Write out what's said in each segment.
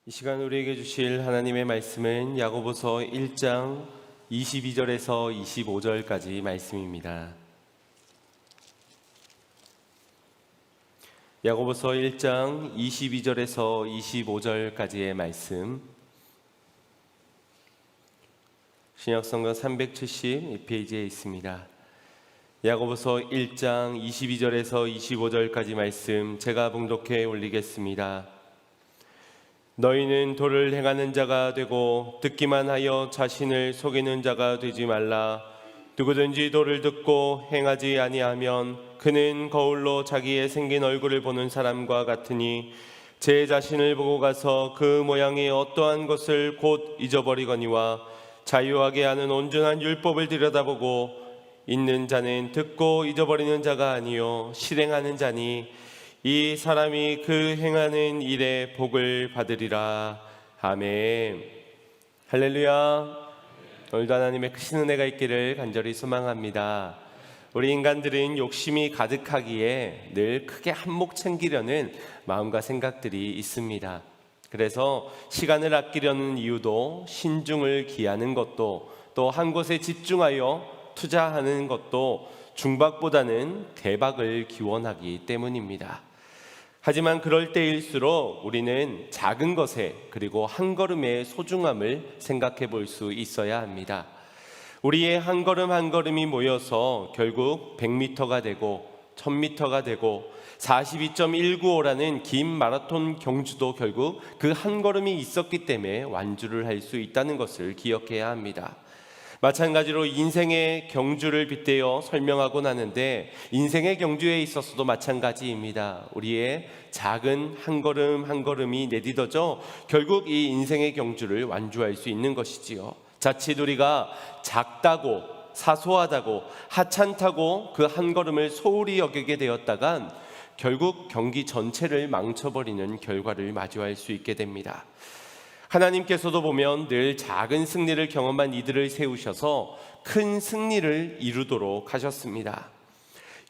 이 시간 우리에게 주실 하나님의 말씀은 야고보서 1장 22절에서 25절까지 말씀입니다. 야고보서 1장 22절에서 25절까지의 말씀, 신약성경 372페이지에 있습니다. 야고보서 1장 22절에서 25절까지 말씀 제가 봉독해 올리겠습니다. 너희는 도를 행하는 자가 되고 듣기만 하여 자신을 속이는 자가 되지 말라. 누구든지 도를 듣고 행하지 아니하면 그는 거울로 자기의 생긴 얼굴을 보는 사람과 같으니 제 자신을 보고 가서 그 모양의 어떠한 것을 곧 잊어버리거니와 자유하게 하는 온전한 율법을 들여다보고 있는 자는 듣고 잊어버리는 자가 아니요 실행하는 자니 이 사람이 그 행하는 일에 복을 받으리라. 아멘. 할렐루야. 오늘도 하나님의 크신 은혜가 있기를 간절히 소망합니다. 우리 인간들은 욕심이 가득하기에 늘 크게 한몫 챙기려는 마음과 생각들이 있습니다. 그래서 시간을 아끼려는 이유도 신중을 기하는 것도 또 한 곳에 집중하여 투자하는 것도 중박보다는 대박을 기원하기 때문입니다. 하지만 그럴 때일수록 우리는 작은 것에 그리고 한 걸음의 소중함을 생각해 볼 수 있어야 합니다. 우리의 한 걸음 한 걸음이 모여서 결국 100m가 되고 1000m가 되고 42.195라는 긴 마라톤 경주도 결국 그 한 걸음이 있었기 때문에 완주를 할 수 있다는 것을 기억해야 합니다. 마찬가지로 인생의 경주를 빗대어 설명하곤 하는데 인생의 경주에 있어서도 마찬가지입니다. 우리의 작은 한 걸음 한 걸음이 내딛어져 결국 이 인생의 경주를 완주할 수 있는 것이지요. 자칫 우리가 작다고 사소하다고 하찮다고 그 한 걸음을 소홀히 여기게 되었다간 결국 경기 전체를 망쳐버리는 결과를 마주할 수 있게 됩니다. 하나님께서도 보면 늘 작은 승리를 경험한 이들을 세우셔서 큰 승리를 이루도록 하셨습니다.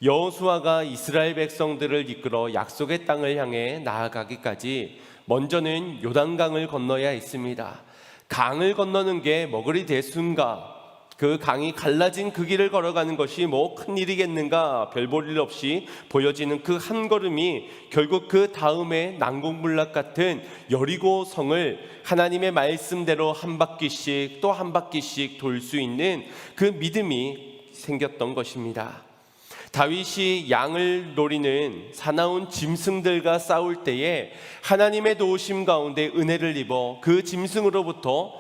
여호수아가 이스라엘 백성들을 이끌어 약속의 땅을 향해 나아가기까지 먼저는 요단강을 건너야 했습니다. 강을 건너는 게 뭐 그리 대수인가? 그 강이 갈라진 그 길을 걸어가는 것이 뭐 큰일이겠는가? 별 볼 일 없이 보여지는 그 한 걸음이 결국 그 다음에 난공불락 같은 여리고 성을 하나님의 말씀대로 한 바퀴씩 또 한 바퀴씩 돌 수 있는 그 믿음이 생겼던 것입니다. 다윗이 양을 노리는 사나운 짐승들과 싸울 때에 하나님의 도우심 가운데 은혜를 입어 그 짐승으로부터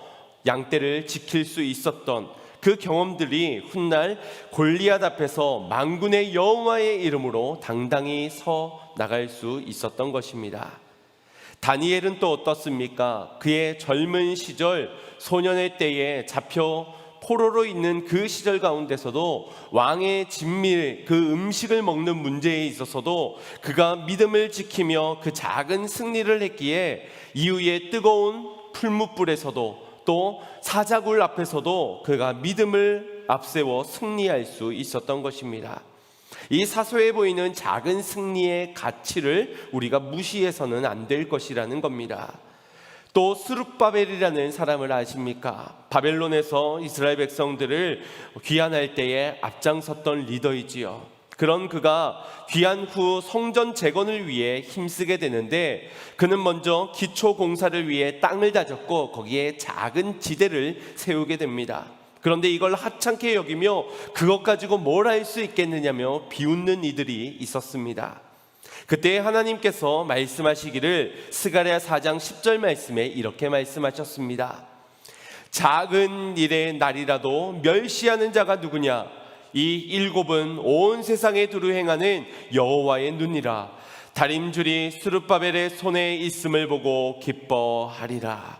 양떼를 지킬 수 있었던 그 경험들이 훗날 골리앗 앞에서 만군의 여호와의 이름으로 당당히 서 나갈 수 있었던 것입니다. 다니엘은 또 어떻습니까? 그의 젊은 시절 소년의 때에 잡혀 포로로 있는 그 시절 가운데서도 왕의 진밀 그 음식을 먹는 문제에 있어서도 그가 믿음을 지키며 그 작은 승리를 했기에 이후에 뜨거운 풀무불에서도 또 사자굴 앞에서도 그가 믿음을 앞세워 승리할 수 있었던 것입니다. 이 사소해 보이는 작은 승리의 가치를 우리가 무시해서는 안 될 것이라는 겁니다. 또 스룹바벨이라는 사람을 아십니까? 바벨론에서 이스라엘 백성들을 귀환할 때에 앞장섰던 리더이지요. 그런 그가 귀환 후 성전 재건을 위해 힘쓰게 되는데 그는 먼저 기초 공사를 위해 땅을 다졌고 거기에 작은 지대를 세우게 됩니다. 그런데 이걸 하찮게 여기며 그것 가지고 뭘 할 수 있겠느냐며 비웃는 이들이 있었습니다. 그때 하나님께서 말씀하시기를 스가랴 4장 10절 말씀에 이렇게 말씀하셨습니다. 작은 일의 날이라도 멸시하는 자가 누구냐? 이 일곱은 온 세상에 두루 행하는 여호와의 눈이라. 다림줄이 스룹바벨의 손에 있음을 보고 기뻐하리라.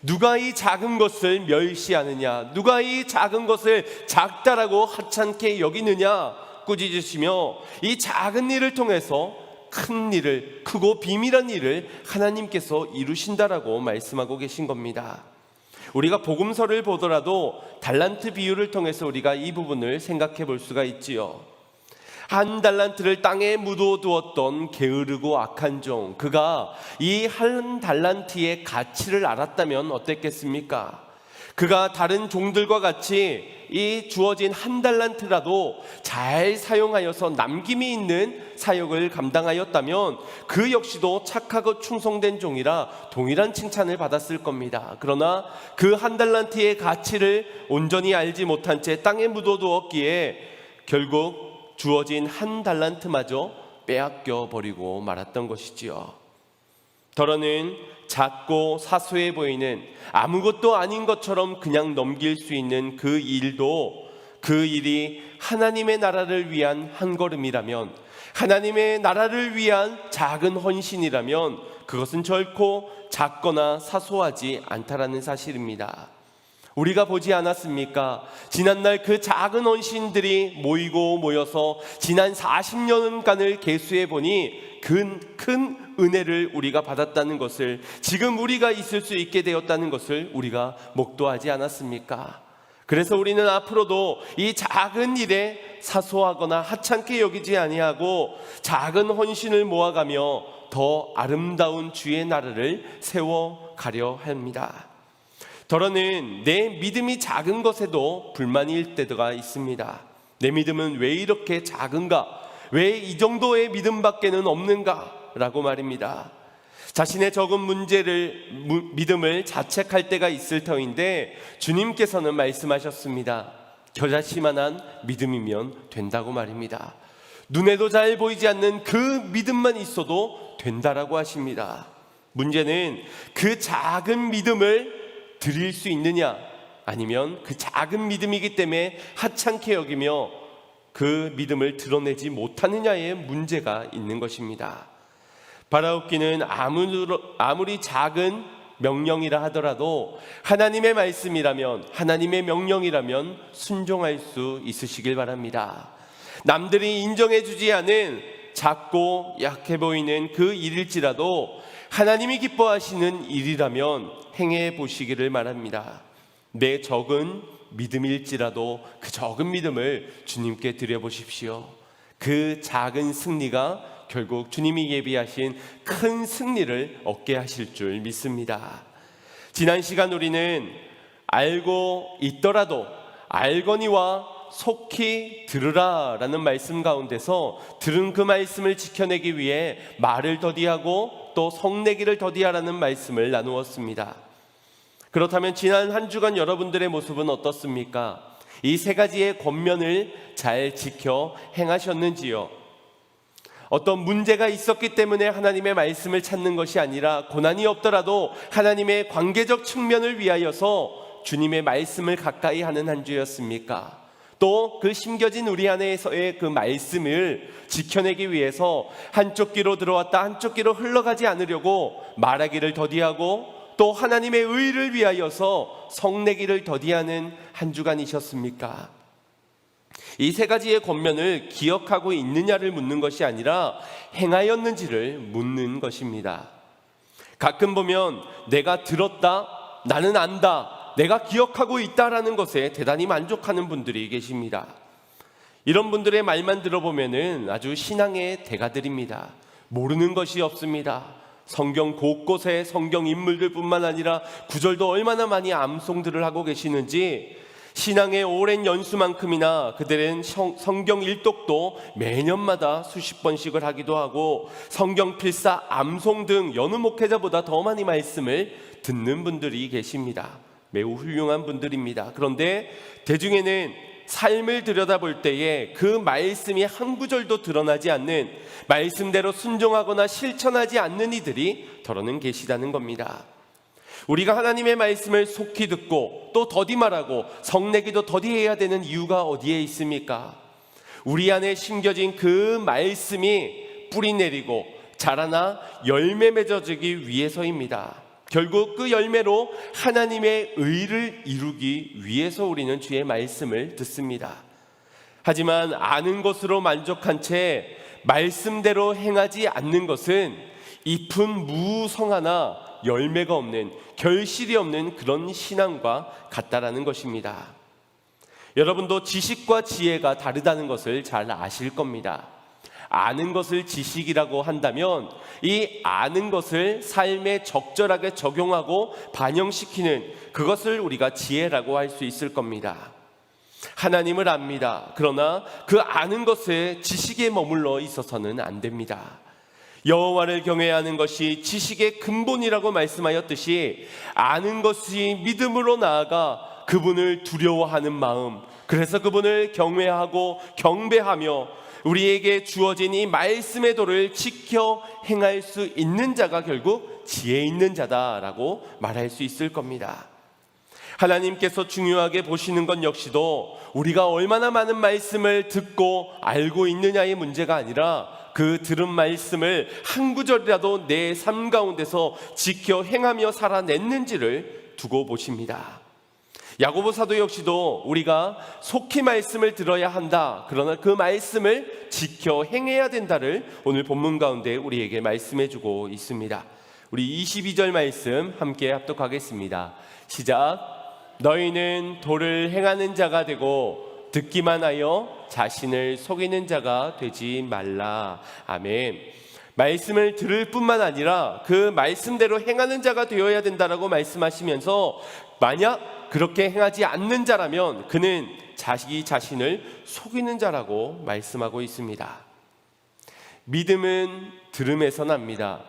누가 이 작은 것을 멸시하느냐? 누가 이 작은 것을 작다라고 하찮게 여기느냐? 꾸짖으시며 이 작은 일을 통해서 큰 일을, 크고 비밀한 일을 하나님께서 이루신다라고 말씀하고 계신 겁니다. 우리가 복음서를 보더라도 달란트 비유를 통해서 우리가 이 부분을 생각해 볼 수가 있지요. 한 달란트를 땅에 묻어두었던 게으르고 악한 종, 그가 이 한 달란트의 가치를 알았다면 어땠겠습니까? 그가 다른 종들과 같이 이 주어진 한 달란트라도 잘 사용하여서 남김이 있는 사역을 감당하였다면 그 역시도 착하고 충성된 종이라 동일한 칭찬을 받았을 겁니다. 그러나 그 한 달란트의 가치를 온전히 알지 못한 채 땅에 묻어두었기에 결국 주어진 한 달란트마저 빼앗겨 버리고 말았던 것이지요. 더러는 작고 사소해 보이는 아무것도 아닌 것처럼 그냥 넘길 수 있는 그 일도, 그 일이 하나님의 나라를 위한 한 걸음이라면, 하나님의 나라를 위한 작은 헌신이라면 그것은 결코 작거나 사소하지 않다라는 사실입니다. 우리가 보지 않았습니까? 지난날 그 작은 헌신들이 모여서 지난 40년간을 계수해 보니 큰 은혜를 우리가 받았다는 것을, 지금 우리가 있을 수 있게 되었다는 것을 우리가 목도하지 않았습니까? 그래서 우리는 앞으로도 이 작은 일에 사소하거나 하찮게 여기지 아니하고 작은 헌신을 모아가며 더 아름다운 주의 나라를 세워가려 합니다. 더러는 내 믿음이 작은 것에도 불만일 때가 있습니다. 내 믿음은 왜 이렇게 작은가? 왜 이 정도의 믿음밖에는 없는가? 라고 말입니다. 자신의 적은 믿음을 자책할 때가 있을 터인데 주님께서는 말씀하셨습니다. 겨자씨만한 믿음이면 된다고 말입니다. 눈에도 잘 보이지 않는 그 믿음만 있어도 된다라고 하십니다. 문제는 그 작은 믿음을 드릴 수 있느냐, 아니면 그 작은 믿음이기 때문에 하찮게 여기며 그 믿음을 드러내지 못하느냐의 문제가 있는 것입니다. 바라옵기는 아무리 작은 명령이라 하더라도 하나님의 말씀이라면, 하나님의 명령이라면 순종할 수 있으시길 바랍니다. 남들이 인정해 주지 않은 작고 약해 보이는 그 일일지라도 하나님이 기뻐하시는 일이라면 행해 보시기를 바랍니다. 내 적은 믿음일지라도 그 적은 믿음을 주님께 드려보십시오. 그 작은 승리가 결국 주님이 예비하신 큰 승리를 얻게 하실 줄 믿습니다. 지난 시간 우리는 알고 있더라도 알거니와 속히 들으라 라는 말씀 가운데서 들은 그 말씀을 지켜내기 위해 말을 더디하고 또 성내기를 더디하라는 말씀을 나누었습니다. 그렇다면 지난 한 주간 여러분들의 모습은 어떻습니까? 이 세 가지의 권면을 잘 지켜 행하셨는지요? 어떤 문제가 있었기 때문에 하나님의 말씀을 찾는 것이 아니라 고난이 없더라도 하나님의 관계적 측면을 위하여서 주님의 말씀을 가까이 하는 한 주였습니까? 또 그 심겨진 우리 안에서의 그 말씀을 지켜내기 위해서 한쪽 귀로 들어왔다 한쪽 귀로 흘러가지 않으려고 말하기를 더디하고 또 하나님의 의를 위하여서 성내기를 더디하는 한 주간이셨습니까? 이 세 가지의 권면을 기억하고 있느냐를 묻는 것이 아니라 행하였는지를 묻는 것입니다. 가끔 보면 내가 들었다, 나는 안다, 내가 기억하고 있다라는 것에 대단히 만족하는 분들이 계십니다. 이런 분들의 말만 들어보면 아주 신앙의 대가들입니다. 모르는 것이 없습니다. 성경 곳곳에 성경 인물들뿐만 아니라 구절도 얼마나 많이 암송들을 하고 계시는지, 신앙의 오랜 연수만큼이나 그들은 성경 일독도 매년마다 수십 번씩을 하기도 하고 성경 필사, 암송 등 여느 목회자보다 더 많이 말씀을 듣는 분들이 계십니다. 매우 훌륭한 분들입니다. 그런데 대중에는 삶을 들여다볼 때에 그 말씀이 한 구절도 드러나지 않는, 말씀대로 순종하거나 실천하지 않는 이들이 더러는 계시다는 겁니다. 우리가 하나님의 말씀을 속히 듣고 또 더디 말하고 성내기도 더디해야 되는 이유가 어디에 있습니까? 우리 안에 심겨진 그 말씀이 뿌리 내리고 자라나 열매 맺어지기 위해서입니다. 결국 그 열매로 하나님의 의를 이루기 위해서 우리는 주의 말씀을 듣습니다. 하지만 아는 것으로 만족한 채 말씀대로 행하지 않는 것은 잎은 무성하나 열매가 없는, 결실이 없는 그런 신앙과 같다라는 것입니다. 여러분도 지식과 지혜가 다르다는 것을 잘 아실 겁니다. 아는 것을 지식이라고 한다면 이 아는 것을 삶에 적절하게 적용하고 반영시키는 그것을 우리가 지혜라고 할 수 있을 겁니다. 하나님을 압니다. 그러나 그 아는 것에 지식에 머물러 있어서는 안 됩니다. 여호와를 경외해야 하는 것이 지식의 근본이라고 말씀하였듯이 아는 것이 믿음으로 나아가 그분을 두려워하는 마음, 그래서 그분을 경외하고 경배하며 우리에게 주어진 이 말씀의 도를 지켜 행할 수 있는 자가 결국 지혜 있는 자다라고 말할 수 있을 겁니다. 하나님께서 중요하게 보시는 것 역시도 우리가 얼마나 많은 말씀을 듣고 알고 있느냐의 문제가 아니라 그 들은 말씀을 한 구절이라도 내 삶 가운데서 지켜 행하며 살아냈는지를 두고 보십니다. 야고보 사도 역시도 우리가 속히 말씀을 들어야 한다, 그러나 그 말씀을 지켜 행해야 된다를 오늘 본문 가운데 우리에게 말씀해 주고 있습니다. 우리 22절 말씀 함께 합독하겠습니다. 시작. 너희는 도를 행하는 자가 되고 듣기만 하여 자신을 속이는 자가 되지 말라. 아멘. 말씀을 들을 뿐만 아니라 그 말씀대로 행하는 자가 되어야 된다라고 말씀하시면서 만약 그렇게 행하지 않는 자라면 그는 자기 자신을 속이는 자라고 말씀하고 있습니다. 믿음은 들음에서 납니다.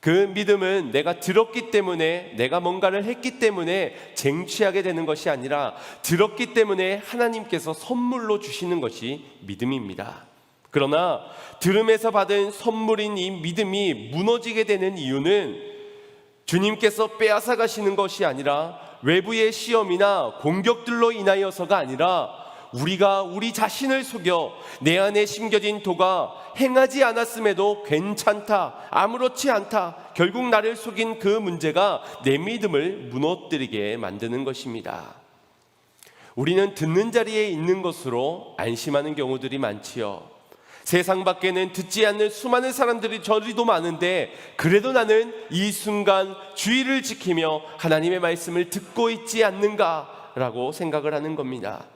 그 믿음은 내가 들었기 때문에, 내가 뭔가를 했기 때문에 쟁취하게 되는 것이 아니라 들었기 때문에 하나님께서 선물로 주시는 것이 믿음입니다. 그러나 들음에서 받은 선물인 이 믿음이 무너지게 되는 이유는 주님께서 빼앗아 가시는 것이 아니라 외부의 시험이나 공격들로 인하여서가 아니라 우리가 우리 자신을 속여 내 안에 심겨진 도가 행하지 않았음에도 괜찮다, 아무렇지 않다, 결국 나를 속인 그 문제가 내 믿음을 무너뜨리게 만드는 것입니다. 우리는 듣는 자리에 있는 것으로 안심하는 경우들이 많지요. 세상 밖에는 듣지 않는 수많은 사람들이 저리도 많은데 그래도 나는 이 순간 주의를 지키며 하나님의 말씀을 듣고 있지 않는가라고 생각을 하는 겁니다.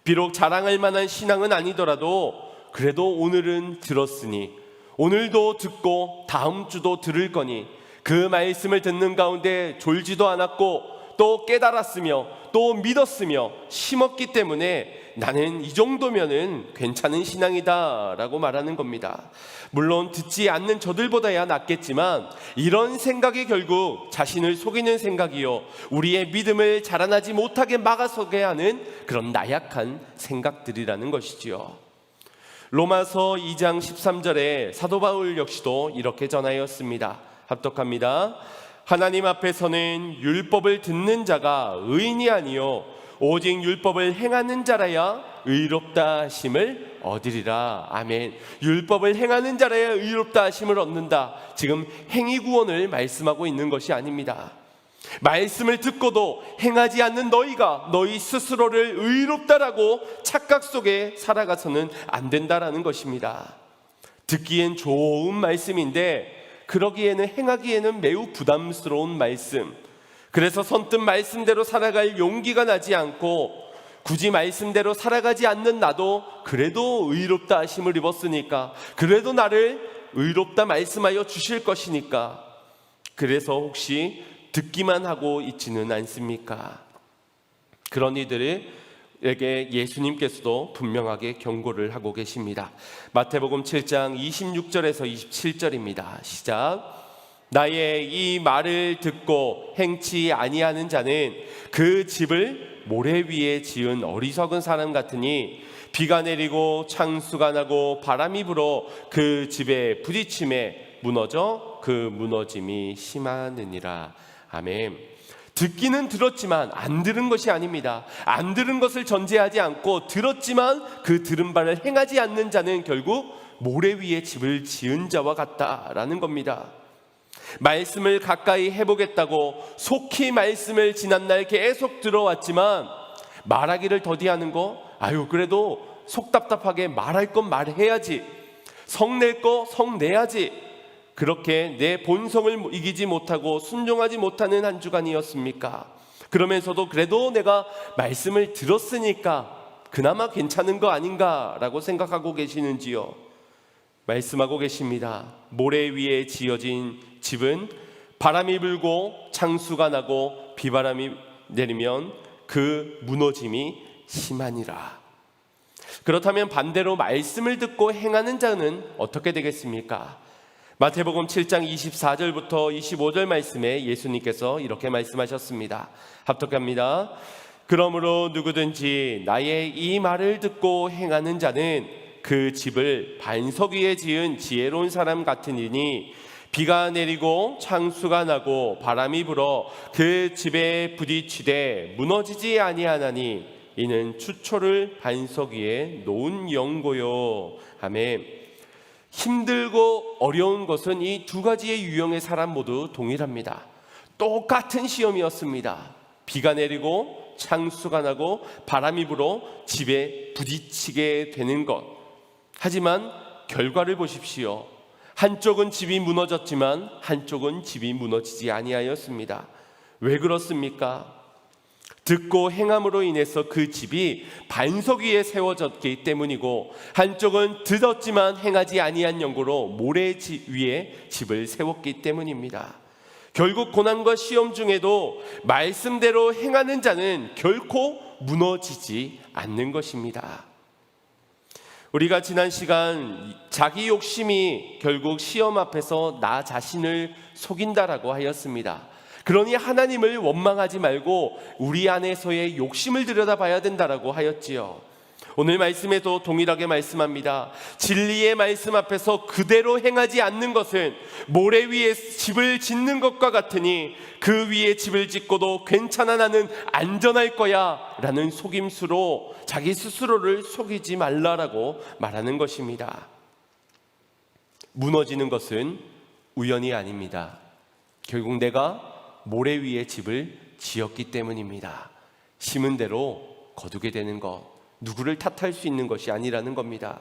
비록 자랑할 만한 신앙은 아니더라도 그래도 오늘은 들었으니 오늘도 듣고 다음 주도 들을 거니 그 말씀을 듣는 가운데 졸지도 않았고 또 깨달았으며 또 믿었으며 심었기 때문에 나는 이 정도면은 괜찮은 신앙이다 라고 말하는 겁니다. 물론 듣지 않는 저들보다야 낫겠지만 이런 생각이 결국 자신을 속이는 생각이요, 우리의 믿음을 자라나지 못하게 막아서게 하는 그런 나약한 생각들이라는 것이지요. 로마서 2장 13절에 사도 바울 역시도 이렇게 전하였습니다. 합독합니다. 하나님 앞에서는 율법을 듣는 자가 의인이 아니요 오직 율법을 행하는 자라야 의롭다 하심을 얻으리라. 아멘. 율법을 행하는 자라야 의롭다 하심을 얻는다. 지금 행위 구원을 말씀하고 있는 것이 아닙니다. 말씀을 듣고도 행하지 않는 너희가 너희 스스로를 의롭다라고 착각 속에 살아가서는 안 된다라는 것입니다. 듣기엔 좋은 말씀인데 그러기에는 행하기에는 매우 부담스러운 말씀, 그래서 선뜻 말씀대로 살아갈 용기가 나지 않고 굳이 말씀대로 살아가지 않는 나도 그래도 의롭다 하심을 입었으니까, 그래도 나를 의롭다 말씀하여 주실 것이니까, 그래서 혹시 듣기만 하고 있지는 않습니까? 그런 이들에게 예수님께서도 분명하게 경고를 하고 계십니다. 마태복음 7장 26절에서 27절입니다. 시작. 나의 이 말을 듣고 행치 아니하는 자는 그 집을 모래 위에 지은 어리석은 사람 같으니 비가 내리고 창수가 나고 바람이 불어 그 집에 부딪힘에 무너져 그 무너짐이 심하느니라. 아멘. 듣기는 들었지만 안 들은 것이 아닙니다. 안 들은 것을 전제하지 않고 들었지만 그 들은 바를 행하지 않는 자는 결국 모래 위에 집을 지은 자와 같다라는 겁니다. 말씀을 가까이 해보겠다고 속히 말씀을 지난날 계속 들어왔지만 말하기를 더디하는 거, 그래도 속 답답하게 말할 건 말해야지, 성낼 거 성내야지, 그렇게 내 본성을 이기지 못하고 순종하지 못하는 한 주간이었습니까? 그러면서도 그래도 내가 말씀을 들었으니까 그나마 괜찮은 거 아닌가라고 생각하고 계시는지요? 말씀하고 계십니다. 모래 위에 지어진 집은 바람이 불고 창수가 나고 비바람이 내리면 그 무너짐이 심하니라. 그렇다면 반대로 말씀을 듣고 행하는 자는 어떻게 되겠습니까? 마태복음 7장 24절부터 25절 말씀에 예수님께서 이렇게 말씀하셨습니다. 합독합니다. 그러므로 누구든지 나의 이 말을 듣고 행하는 자는 그 집을 반석 위에 지은 지혜로운 사람 같으니 비가 내리고 창수가 나고 바람이 불어 그 집에 부딪히되 무너지지 아니하나니 이는 추초를 반석 위에 놓은 영고요. 아멘. 힘들고 어려운 것은 이 두 가지의 유형의 사람 모두 동일합니다. 똑같은 시험이었습니다. 비가 내리고 창수가 나고 바람이 불어 집에 부딪히게 되는 것. 하지만 결과를 보십시오. 한쪽은 집이 무너졌지만 한쪽은 집이 무너지지 아니하였습니다. 왜 그렇습니까? 듣고 행함으로 인해서 그 집이 반석 위에 세워졌기 때문이고, 한쪽은 듣었지만 행하지 아니한 영고로 모래 위에 집을 세웠기 때문입니다. 결국 고난과 시험 중에도 말씀대로 행하는 자는 결코 무너지지 않는 것입니다. 우리가 지난 시간 자기 욕심이 결국 시험 앞에서 나 자신을 속인다라고 하였습니다. 그러니 하나님을 원망하지 말고 우리 안에서의 욕심을 들여다봐야 된다라고 하였지요. 오늘 말씀에도 동일하게 말씀합니다. 진리의 말씀 앞에서 그대로 행하지 않는 것은 모래 위에 집을 짓는 것과 같으니 그 위에 집을 짓고도 괜찮아 나는 안전할 거야 라는 속임수로 자기 스스로를 속이지 말라라고 말하는 것입니다. 무너지는 것은 우연이 아닙니다. 결국 내가 모래 위에 집을 지었기 때문입니다. 심은 대로 거두게 되는 것, 누구를 탓할 수 있는 것이 아니라는 겁니다.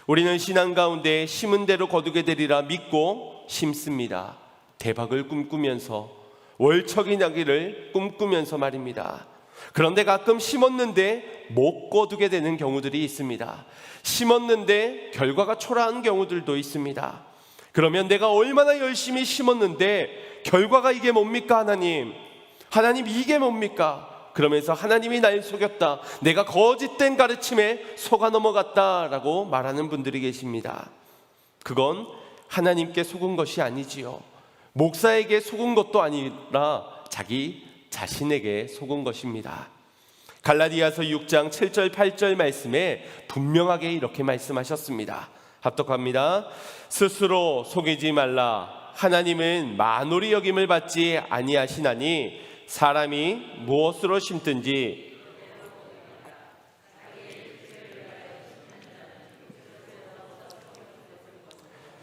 우리는 신앙 가운데 심은 대로 거두게 되리라 믿고 심습니다. 대박을 꿈꾸면서, 월척이 나기를 꿈꾸면서 말입니다. 그런데 가끔 심었는데 못 거두게 되는 경우들이 있습니다. 심었는데 결과가 초라한 경우들도 있습니다. 그러면 내가 얼마나 열심히 심었는데 결과가 이게 뭡니까? 하나님 이게 뭡니까? 그러면서 하나님이 날 속였다, 내가 거짓된 가르침에 속아 넘어갔다라고 말하는 분들이 계십니다. 그건 하나님께 속은 것이 아니지요. 목사에게 속은 것도 아니라 자기 자신에게 속은 것입니다. 갈라디아서 6장 7절 8절 말씀에 분명하게 이렇게 말씀하셨습니다. 합독합니다. 스스로 속이지 말라. 하나님은 만홀이 여김을 받지 아니하시나니 사람이 무엇으로 심든지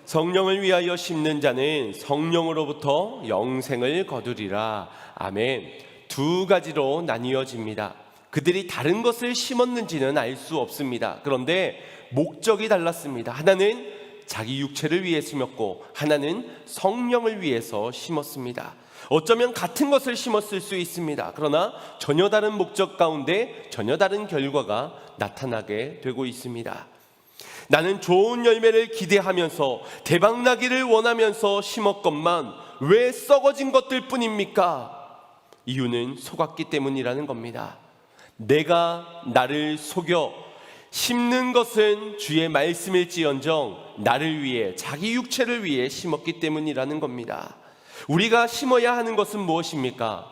성령을 위하여 심는 자는 성령으로부터 영생을 거두리라. 아멘. 두 가지로 나뉘어집니다. 그들이 다른 것을 심었는지는 알 수 없습니다. 그런데 목적이 달랐습니다. 하나는 자기 육체를 위해 심었고 하나는 성령을 위해서 심었습니다. 어쩌면 같은 것을 심었을 수 있습니다. 그러나 전혀 다른 목적 가운데 전혀 다른 결과가 나타나게 되고 있습니다. 나는 좋은 열매를 기대하면서 대박나기를 원하면서 심었건만 왜 썩어진 것들 뿐입니까? 이유는 속았기 때문이라는 겁니다. 내가 나를 속여 심는 것은 주의 말씀일지언정 나를 위해, 자기 육체를 위해 심었기 때문이라는 겁니다. 우리가 심어야 하는 것은 무엇입니까?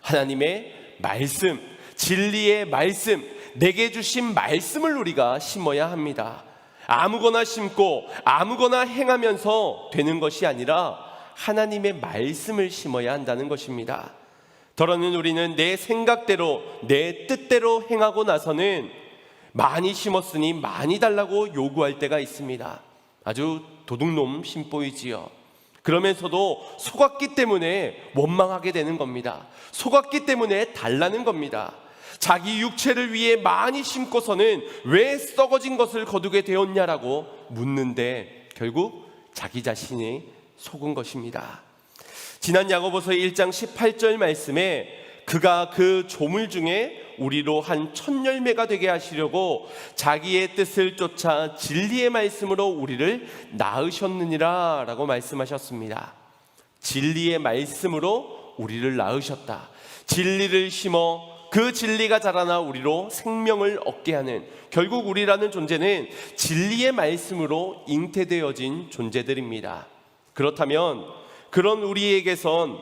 하나님의 말씀, 진리의 말씀, 내게 주신 말씀을 우리가 심어야 합니다. 아무거나 심고 아무거나 행하면서 되는 것이 아니라 하나님의 말씀을 심어야 한다는 것입니다. 더러는 우리는 내 생각대로, 내 뜻대로 행하고 나서는 많이 심었으니 많이 달라고 요구할 때가 있습니다. 아주 도둑놈 심보이지요. 그러면서도 속았기 때문에 원망하게 되는 겁니다. 속았기 때문에 달라는 겁니다. 자기 육체를 위해 많이 심고서는 왜 썩어진 것을 거두게 되었냐라고 묻는데 결국 자기 자신이 속은 것입니다. 지난 야고보서 1장 18절 말씀에 그가 그 조물 중에 우리로 한 첫 열매가 되게 하시려고 자기의 뜻을 쫓아 진리의 말씀으로 우리를 낳으셨느니라 라고 말씀하셨습니다. 진리의 말씀으로 우리를 낳으셨다. 진리를 심어 그 진리가 자라나 우리로 생명을 얻게 하는, 결국 우리라는 존재는 진리의 말씀으로 잉태되어진 존재들입니다. 그렇다면 그런 우리에게선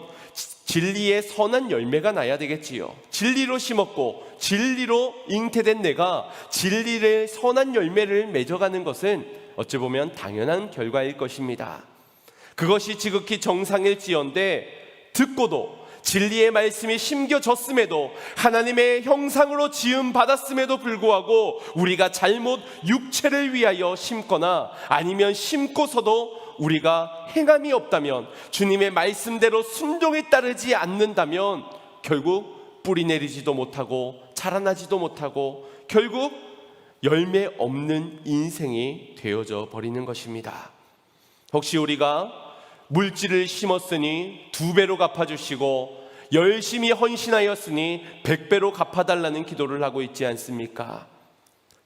진리의 선한 열매가 나야 되겠지요. 진리로 심었고 진리로 잉태된 내가 진리의 선한 열매를 맺어가는 것은 어찌 보면 당연한 결과일 것입니다. 그것이 지극히 정상일지언데 듣고도 진리의 말씀이 심겨졌음에도 하나님의 형상으로 지음 받았음에도 불구하고 우리가 잘못 육체를 위하여 심거나 아니면 심고서도 우리가 행함이 없다면, 주님의 말씀대로 순종에 따르지 않는다면 결국 뿌리 내리지도 못하고 자라나지도 못하고 결국 열매 없는 인생이 되어져 버리는 것입니다. 혹시 우리가 물질을 심었으니 2배로 갚아주시고 열심히 헌신하였으니 100배로 갚아달라는 기도를 하고 있지 않습니까?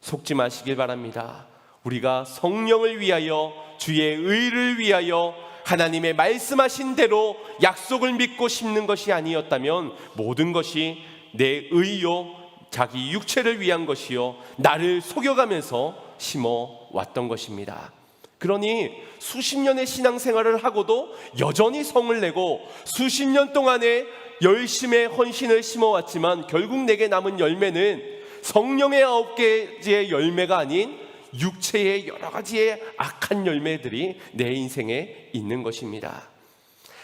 속지 마시길 바랍니다. 우리가 성령을 위하여, 주의 의를 위하여 하나님의 말씀하신 대로 약속을 믿고 심는 것이 아니었다면 모든 것이 내 의요 자기 육체를 위한 것이요 나를 속여가면서 심어왔던 것입니다. 그러니 수십 년의 신앙생활을 하고도 여전히 성을 내고 수십 년 동안에 열심의 헌신을 심어왔지만 결국 내게 남은 열매는 성령의 9개의 열매가 아닌 육체의 여러 가지의 악한 열매들이 내 인생에 있는 것입니다.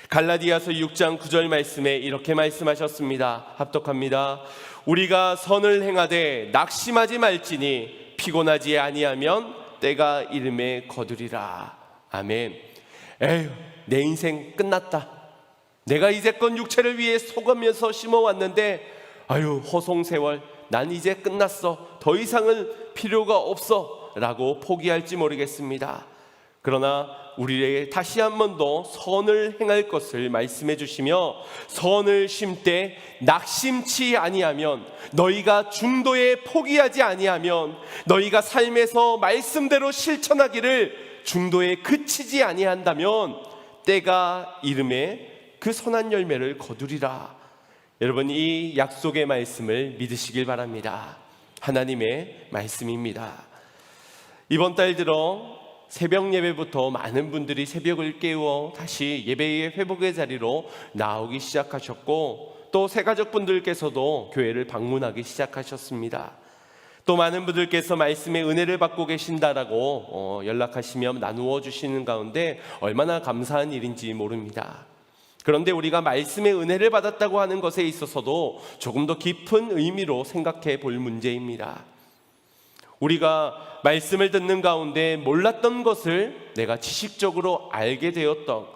갈라디아서 6장 9절 말씀에 이렇게 말씀하셨습니다. 합독합니다. 우리가 선을 행하되 낙심하지 말지니 피곤하지 아니하면 때가 이름에 거두리라. 아멘. 에휴, 내 인생 끝났다. 내가 이제껏 육체를 위해 속으면서 심어왔는데 아유 허송세월, 난 이제 끝났어, 더 이상은 필요가 없어 라고 포기할지 모르겠습니다. 그러나 우리에게 다시 한 번 더 선을 행할 것을 말씀해 주시며, 선을 심되 낙심치 아니하면, 너희가 중도에 포기하지 아니하면, 너희가 삶에서 말씀대로 실천하기를 중도에 그치지 아니한다면 때가 이름에 그 선한 열매를 거두리라. 여러분, 이 약속의 말씀을 믿으시길 바랍니다. 하나님의 말씀입니다. 이번 달 들어 새벽 예배부터 많은 분들이 새벽을 깨워 다시 예배의 회복의 자리로 나오기 시작하셨고, 또 새가족분들께서도 교회를 방문하기 시작하셨습니다. 또 많은 분들께서 말씀의 은혜를 받고 계신다라고 연락하시며 나누어 주시는 가운데 얼마나 감사한 일인지 모릅니다. 그런데 우리가 말씀의 은혜를 받았다고 하는 것에 있어서도 조금 더 깊은 의미로 생각해 볼 문제입니다. 우리가 말씀을 듣는 가운데 몰랐던 것을 내가 지식적으로 알게 되었던,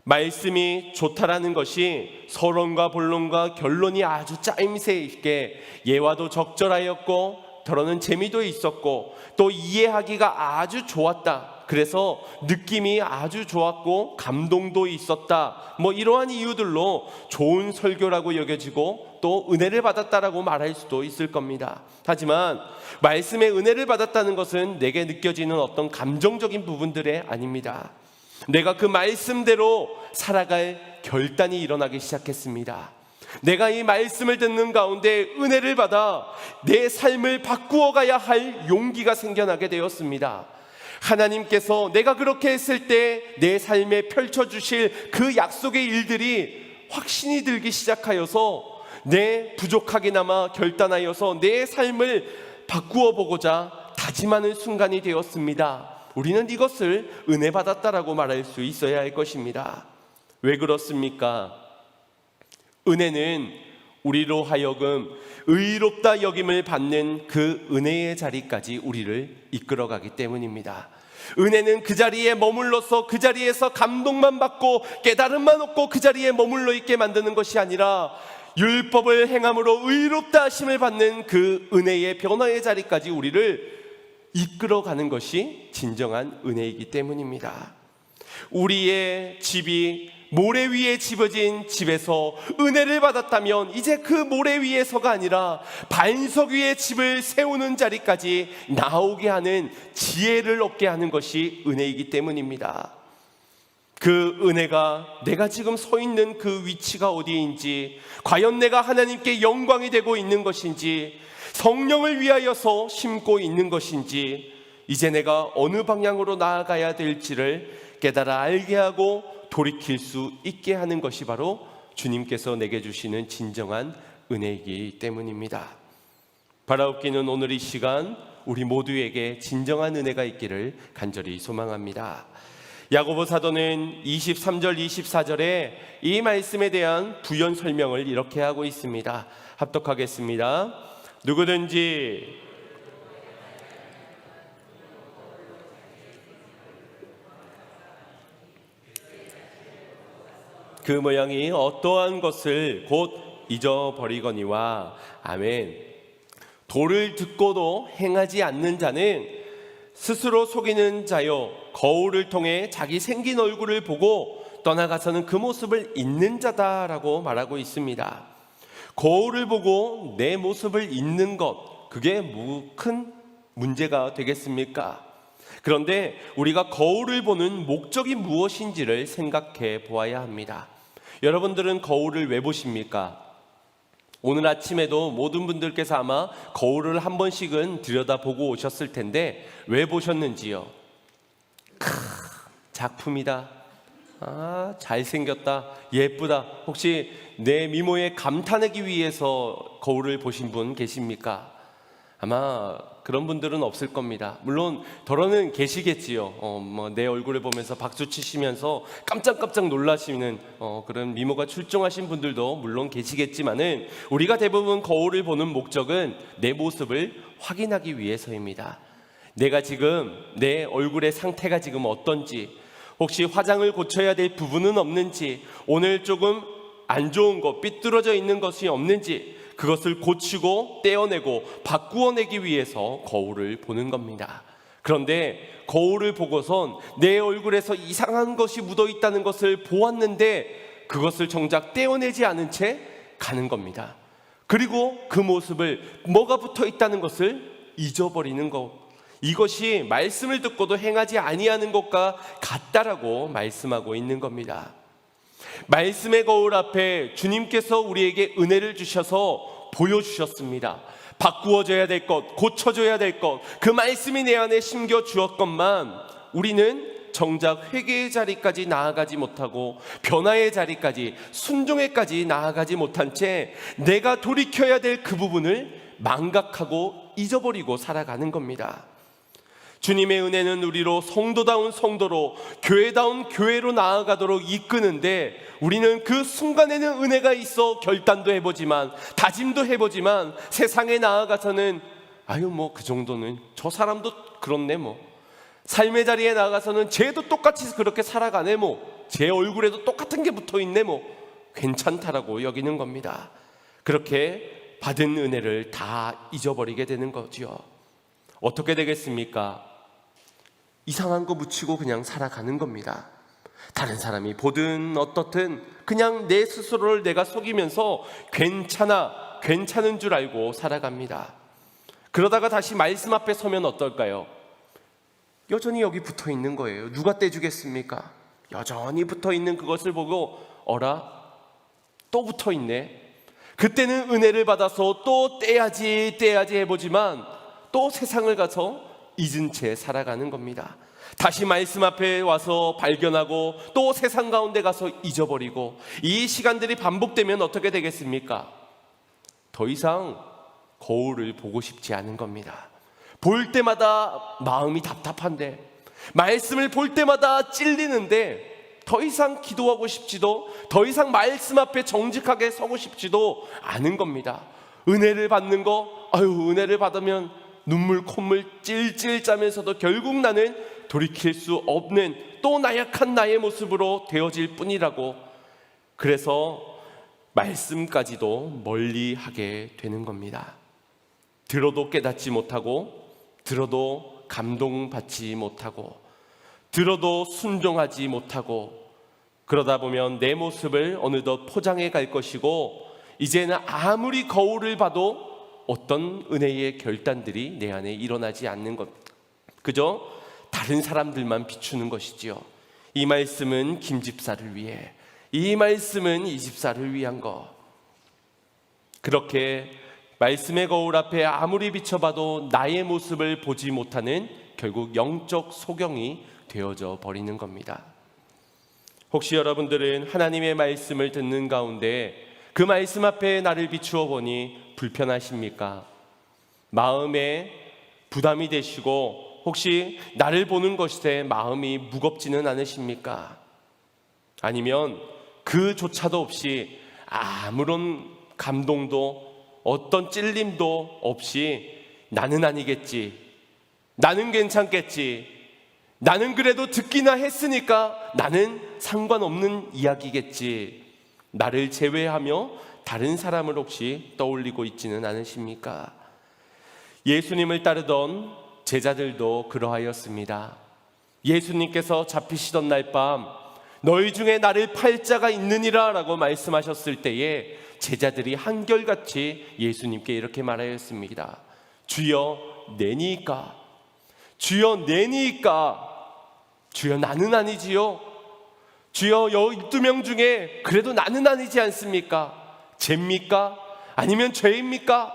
말씀이 좋다라는 것이 서론과 본론과 결론이 아주 짜임새 있게 예화도 적절하였고 더러는 재미도 있었고 또 이해하기가 아주 좋았다, 그래서 느낌이 아주 좋았고 감동도 있었다, 이러한 이유들로 좋은 설교라고 여겨지고 또 은혜를 받았다라고 말할 수도 있을 겁니다. 하지만 말씀의 은혜를 받았다는 것은 내게 느껴지는 어떤 감정적인 부분들이 아닙니다. 내가 그 말씀대로 살아갈 결단이 일어나기 시작했습니다. 내가 이 말씀을 듣는 가운데 은혜를 받아 내 삶을 바꾸어 가야 할 용기가 생겨나게 되었습니다. 하나님께서 내가 그렇게 했을 때 내 삶에 펼쳐주실 그 약속의 일들이 확신이 들기 시작하여서 내 부족하게나마 결단하여서 내 삶을 바꾸어 보고자 다짐하는 순간이 되었습니다. 우리는 이것을 은혜 받았다라고 말할 수 있어야 할 것입니다. 왜 그렇습니까? 은혜는 우리로 하여금 의롭다 여김을 받는 그 은혜의 자리까지 우리를 이끌어가기 때문입니다. 은혜는 그 자리에 머물러서 그 자리에서 감동만 받고 깨달음만 얻고 그 자리에 머물러 있게 만드는 것이 아니라 율법을 행함으로 의롭다 하심을 받는 그 은혜의 변화의 자리까지 우리를 이끌어가는 것이 진정한 은혜이기 때문입니다. 우리의 집이 모래 위에 집어진 집에서 은혜를 받았다면 이제 그 모래 위에서가 아니라 반석 위에 집을 세우는 자리까지 나오게 하는 지혜를 얻게 하는 것이 은혜이기 때문입니다. 그 은혜가 내가 지금 서 있는 그 위치가 어디인지, 과연 내가 하나님께 영광이 되고 있는 것인지, 성령을 위하여서 심고 있는 것인지, 이제 내가 어느 방향으로 나아가야 될지를 깨달아 알게 하고 돌이킬 수 있게 하는 것이 바로 주님께서 내게 주시는 진정한 은혜이기 때문입니다. 바라옵기는 오늘 이 시간 우리 모두에게 진정한 은혜가 있기를 간절히 소망합니다. 야고보 사도는 23절 24절에 이 말씀에 대한 부연 설명을 이렇게 하고 있습니다. 합독하겠습니다. 누구든지 그 모양이 어떠한 것을 곧 잊어버리거니와. 아멘. 도를 듣고도 행하지 않는 자는 스스로 속이는 자요, 거울을 통해 자기 생긴 얼굴을 보고 떠나가서는 그 모습을 잊는 자다라고 말하고 있습니다. 거울을 보고 내 모습을 잊는 것, 그게 큰 문제가 되겠습니까? 그런데 우리가 거울을 보는 목적이 무엇인지를 생각해 보아야 합니다. 여러분들은 거울을 왜 보십니까? 오늘 아침에도 모든 분들께서 아마 거울을 한 번씩은 들여다보고 오셨을 텐데 왜 보셨는지요? 작품이다, 잘생겼다, 예쁘다. 혹시 내 미모에 감탄하기 위해서 거울을 보신 분 계십니까? 아마 그런 분들은 없을 겁니다. 물론 더러는 계시겠지요. 내 얼굴을 보면서 박수 치시면서 깜짝깜짝 놀라시는 그런 미모가 출중하신 분들도 물론 계시겠지만은, 우리가 대부분 거울을 보는 목적은 내 모습을 확인하기 위해서입니다. 내가 지금 내 얼굴의 상태가 지금 어떤지, 혹시 화장을 고쳐야 될 부분은 없는지, 오늘 조금 안 좋은 거, 삐뚤어져 있는 것이 없는지, 그것을 고치고 떼어내고 바꾸어내기 위해서 거울을 보는 겁니다. 그런데 거울을 보고선 내 얼굴에서 이상한 것이 묻어 있다는 것을 보았는데 그것을 정작 떼어내지 않은 채 가는 겁니다. 그리고 그 모습을, 뭐가 붙어 있다는 것을 잊어버리는 것, 이것이 말씀을 듣고도 행하지 아니하는 것과 같다라고 말씀하고 있는 겁니다. 말씀의 거울 앞에 주님께서 우리에게 은혜를 주셔서 보여주셨습니다. 바꾸어져야 될 것, 고쳐져야 될 것, 그 말씀이 내 안에 심겨 주었건만 우리는 정작 회개의 자리까지 나아가지 못하고 변화의 자리까지, 순종에까지 나아가지 못한 채 내가 돌이켜야 될 그 부분을 망각하고 잊어버리고 살아가는 겁니다. 주님의 은혜는 우리로 성도다운 성도로, 교회다운 교회로 나아가도록 이끄는데, 우리는 그 순간에는 은혜가 있어 결단도 해보지만, 다짐도 해보지만, 세상에 나아가서는 그 정도는, 저 사람도 그렇네, 삶의 자리에 나가서는 쟤도 똑같이 그렇게 살아가네, 제 얼굴에도 똑같은 게 붙어있네, 괜찮다라고 여기는 겁니다. 그렇게 받은 은혜를 다 잊어버리게 되는 거죠. 어떻게 되겠습니까? 이상한 거 묻히고 그냥 살아가는 겁니다. 다른 사람이 보든 어떻든 그냥 내 스스로를 내가 속이면서 괜찮은 줄 알고 살아갑니다. 그러다가 다시 말씀 앞에 서면 어떨까요? 여전히 여기 붙어 있는 거예요. 누가 떼주겠습니까? 여전히 붙어 있는 그것을 보고 어라? 또 붙어 있네. 그때는 은혜를 받아서 또 떼야지 해보지만 또 세상을 가서 잊은 채 살아가는 겁니다. 다시 말씀 앞에 와서 발견하고 또 세상 가운데 가서 잊어버리고, 이 시간들이 반복되면 어떻게 되겠습니까? 더 이상 거울을 보고 싶지 않은 겁니다. 볼 때마다 마음이 답답한데, 말씀을 볼 때마다 찔리는데 더 이상 기도하고 싶지도, 더 이상 말씀 앞에 정직하게 서고 싶지도 않은 겁니다. 은혜를 받는 거, 은혜를 받으면 눈물 콧물 찔찔 짜면서도 결국 나는 돌이킬 수 없는 또 나약한 나의 모습으로 되어질 뿐이라고, 그래서 말씀까지도 멀리하게 되는 겁니다. 들어도 깨닫지 못하고, 들어도 감동받지 못하고, 들어도 순종하지 못하고, 그러다 보면 내 모습을 어느덧 포장해 갈 것이고, 이제는 아무리 거울을 봐도 어떤 은혜의 결단들이 내 안에 일어나지 않는 것, 그저 다른 사람들만 비추는 것이지요. 이 말씀은 김 집사를 위해, 이 말씀은 이 집사를 위한 것. 그렇게 말씀의 거울 앞에 아무리 비춰봐도 나의 모습을 보지 못하는 결국 영적 소경이 되어져 버리는 겁니다. 혹시 여러분들은 하나님의 말씀을 듣는 가운데 그 말씀 앞에 나를 비추어 보니 불편하십니까? 마음에 부담이 되시고 혹시 나를 보는 것에 마음이 무겁지는 않으십니까? 아니면 그조차도 없이 아무런 감동도 어떤 찔림도 없이 나는 아니겠지, 나는 괜찮겠지, 나는 그래도 듣기나 했으니까 나는 상관없는 이야기겠지, 나를 제외하며 다른 사람을 혹시 떠올리고 있지는 않으십니까? 예수님을 따르던 제자들도 그러하였습니다. 예수님께서 잡히시던 날 밤 너희 중에 나를 팔 자가 있느니라 라고 말씀하셨을 때에 제자들이 한결같이 예수님께 이렇게 말하였습니다. 주여 내니까, 주여 내니까, 주여 나는 아니지요. 주여 12명 중에 그래도 나는 아니지 않습니까? 죄입니까? 아니면 죄입니까?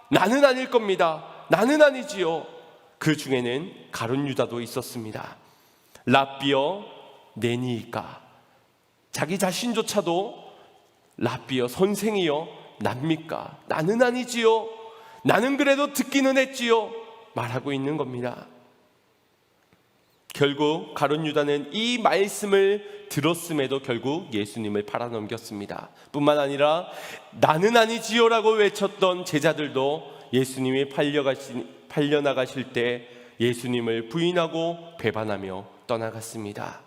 나는 아닐 겁니다. 나는 아니지요. 그 중에는 가룟 유다도 있었습니다. 랍비여 내니까, 자기 자신조차도 랍비여 선생이여 납니까? 나는 아니지요. 나는 그래도 듣기는 했지요. 말하고 있는 겁니다. 결국 가룟 유다는 이 말씀을 들었음에도 결국 예수님을 팔아넘겼습니다. 뿐만 아니라 나는 아니지요라고 외쳤던 제자들도 예수님이 팔려나가실 때 예수님을 부인하고 배반하며 떠나갔습니다.